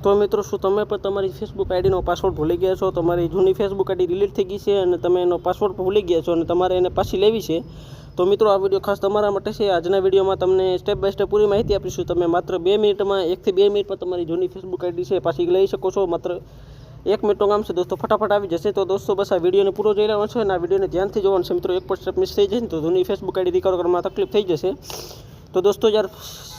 તો મિત્રો શું તમે પણ તમારી ફેસબુક આઈડીનો પાસવર્ડ ભૂલી ગયા છો? તમારી જૂની ફેસબુક આઈડી ડિલીટ થઈ ગઈ છે અને તમે એનો પાસવર્ડ ભૂલી ગયા છો અને તમારે એને પાછી લેવી છે. તો મિત્રો આ વિડીયો ખાસ તમારા માટે છે. આજના વિડીયોમાં તમને સ્ટેપ બાય સ્ટેપ પૂરી માહિતી આપીશું. તમે માત્ર 2 મિનિટમાં 1 થી 2 મિનિટમાં તમારી જૂની ફેસબુક આઈડી છે પાછી લઈ શકો છો. માત્ર 1 મિનિટનું કામ છે દોસ્તો, ફટાફટ આવી જશે. તો દોસ્તો બસ આ વિડીયોને પૂરો જોઈ લેવાનો છે અને આ વિડીયોને ધ્યાનથી જોવાનું છે મિત્રો. એક પણ સ્ટેપ મિસ થઈ જશે તો જૂની ફેસબુક આઈડી રિકવર કરવામાં તકલીફ થઈ જશે. તો દોસ્તો યાર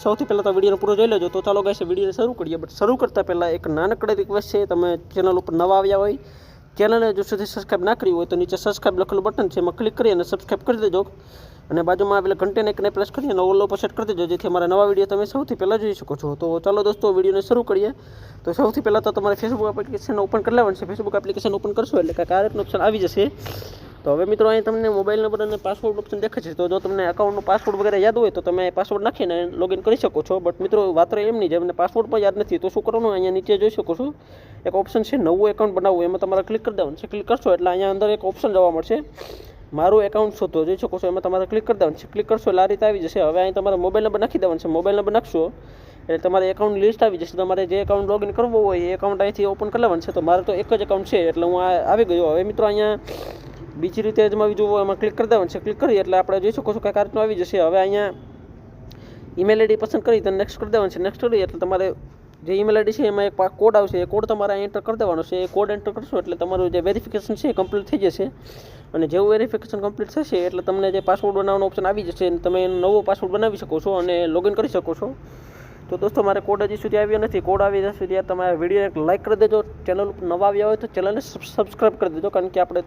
સૌથી પહેલાં તો વિડીયોને પૂરો જોઈ લેજો. તો ચાલો ગાઈસ વિડીયોને શરૂ કરીએ. બટ શરૂ કરતાં પહેલાં એક નાનકડી રિક્વેસ્ટ છે. તમે ચેનલ ઉપર નવા આવ્યા હોય, ચેનલને જો સુધી સબસ્ક્રાઈબ ના કરી હોય તો નીચે સબસ્ક્રાઈબ લખેલું બટન છે એમાં ક્લિક કરી અને સબસ્ક્રાઈબ કરી દેજો. અને બાજુમાં આવેલા ઘંટીને એકને પ્રેસ કરી અને ઓલ ઉપર સેટ કરી દેજો, જેથી અમારા નવા વિડીયો તમે સૌથી પહેલાં જોઈ શકો છો. તો ચાલો દોસ્તો વિડીયોને શરૂ કરીએ. તો સૌથી પહેલાં તો તમારે ફેસબુક એપ્લિકેશન ઓપન કરી લેવાનું છે. ફેસબુક એપ્લિકેશન ઓપન કરશો એટલે કાંઈક આ રીતનું ઓપ્શન આવી જશે. તો હવે મિત્રો અહીં તમને મોબાઈલ નંબર અને પાસવર્ડ ઓપ્શન દેખાય છે. તો જો તમને એકાઉન્ટનો પાસવર્ડ વગેરે યાદ હોય તો તમે પાસવર્ડ નાખીને લોગિન કરી શકો છો. બટ મિત્રો વાત એમ નહીં, જેમને પાસવર્ડ પણ યાદ નથી તો શું કરવાનું, અહીંયા નીચે જોઈ શકો છો એક ઓપ્શન છે નવું એકાઉન્ટ બનાવવું. એમાં તમારે ક્લિક કરી દેવાનું છે. ક્લિક કરશો એટલે અહીંયા અંદર એક ઓપ્શન જોવા મળશે મારું એકાઉન્ટ શોધો, જોઈ શકો છો. એમાં તમારે ક્લિક કરી દેવાનું છે. ક્લિક કરશો એટલે આ રીતે આવી જશે. હવે અહીં તમારે મોબાઈલ નંબર નાખી દેવાનું છે. મોબાઈલ નંબર નાખશો એટલે તમારે એકાઉન્ટ લિસ્ટ આવી જશે. તમારે જે એકાઉન્ટ લોગિન કરવું હોય એ એકાઉન્ટ અહીંથી ઓપન કરી લેવાનું છે. તો મારે તો એક જ એકાઉન્ટ છે એટલે હું આવી ગયો. હવે મિત્રો અહીંયા બીજી રીતે અજમાવી જુઓ, એમાં ક્લિક કરી દેવાનું છે. ક્લિક કરી એટલે આપણે જોઈ શકો છો કે કાર્ટનું આવી જશે. હવે અહીંયા ઈમેલ આઈડી પસંદ કરી તો નેક્સ્ટ કરી દેવાનું છે. નેક્સ્ટ કરી એટલે તમારે જે ઈમેલ આઈડી છે એમાં એક કોડ આવશે. એ કોડ તમારે એન્ટર કરી દેવાનો છે. એ કોડ એન્ટર કરશો એટલે તમારું જે વેરિફિકેશન છે એ કમ્પ્લીટ થઈ જશે. અને જેવું વેરિફિકેશન કમ્પ્લીટ થશે એટલે તમને જે પાસવર્ડ બનાવવાનો ઓપ્શન આવી જશે અને તમે નવો પાસવર્ડ બનાવી શકો છો અને લોગિન કરી શકો છો. તો દોસ્તો મારે કોડ હજી સુધી આવ્યો નથી. કોડ આવી જશે ત્યારે તમારે વિડીયોને લાઇક કરી દેજો. ચેનલ ઉપર નવા આવ્યા હોય તો ચેનલને સબસ્ક્રાઈબ કરી દેજો, કારણ કે આપણે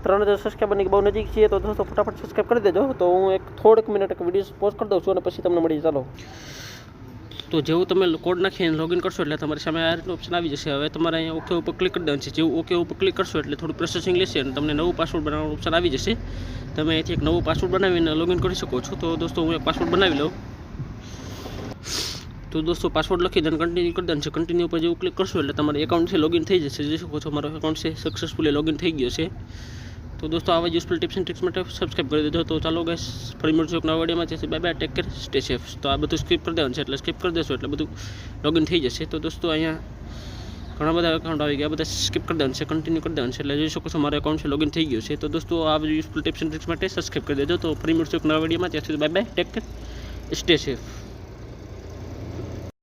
3000 સબસ્ક્રાઈબરની બહુ નજીક છીએ. તો દોસ્તો ફટાફટ સબસ્ક્રાઈબ કરી દેજો. તો હું થોડીક મિનિટ વિડીયો પોઝ કરી દઉં છું અને પછી તમને મળી. ચાલો તો જેવું તમે કોડ નાખીને લોગિન કરશો એટલે તમારી સામે આ રીતનું ઓપ્શન આવી જશે. હવે તમારે અહીંયા ઓકે ઉપર ક્લિક કરી દેવાનું છે. જેવું ઓકે ઉપર ક્લિક કરશો એટલે થોડું પ્રોસેસિંગ લેશે અને તમને નવું પાસવર્ડ બનાવવાનું ઓપ્શન આવી જશે. તમે અહીંથી એક નવું પાસવર્ડ બનાવીને લોગિન કરી શકો છો. તો દોસ્તો હું એક પાસવર્ડ બનાવી લઉં. તો દોસ્તો પાસવર્ડ લખી દે કન્ટિન્યુ કરી દેવાનું છે. કન્ટિન્યુ પર જેવું ક્લિક કરશો એટલે તમારે એકાઉન્ટ છે લોગિન થઈ જશે. જોઈ શકો છો મારો એકાઉન્ટ છે સક્સેસફુલી લોગિન થઈ ગયો છે. તો દોસ્તો આવા યુઝફુલ ટિપ્સ એન્ડ ટ્રિક્સ માટે સબસ્ક્રાઈબ કરી દેજો. તો ચાલો ગાઈસ ફરી મળશું એક નવા વિડીયોમાં. જશે bye bye, take care, stay safe. તો આ બધું સ્કીપ કરી દેવાનું છે. એટલે સ્કીપ કરી દેશો એટલે બધું લોગિન થઈ જશે. તો દોસ્તો અહીંયા ઘણા બધા એકાઉન્ટ આવી ગયા, બધા સ્કીપ કરી દેવાનું છે. કન્ટિન્યુ કરી દેવાનું છે એટલે જોઈ શકો છો મારો એકાઉન્ટ છે લોગિન થઈ ગયું છે. તો દોસ્તો આ બધું યુઝફુલ ટિપ્સ એન્ડ ટ્રિક્સ માટે સબસ્ક્રાઈબ કરી દેજો. તો ફરી મળશું એક નવા વિડીયોમાં. ત્યાં સુધી bye bye, take care, stay safe.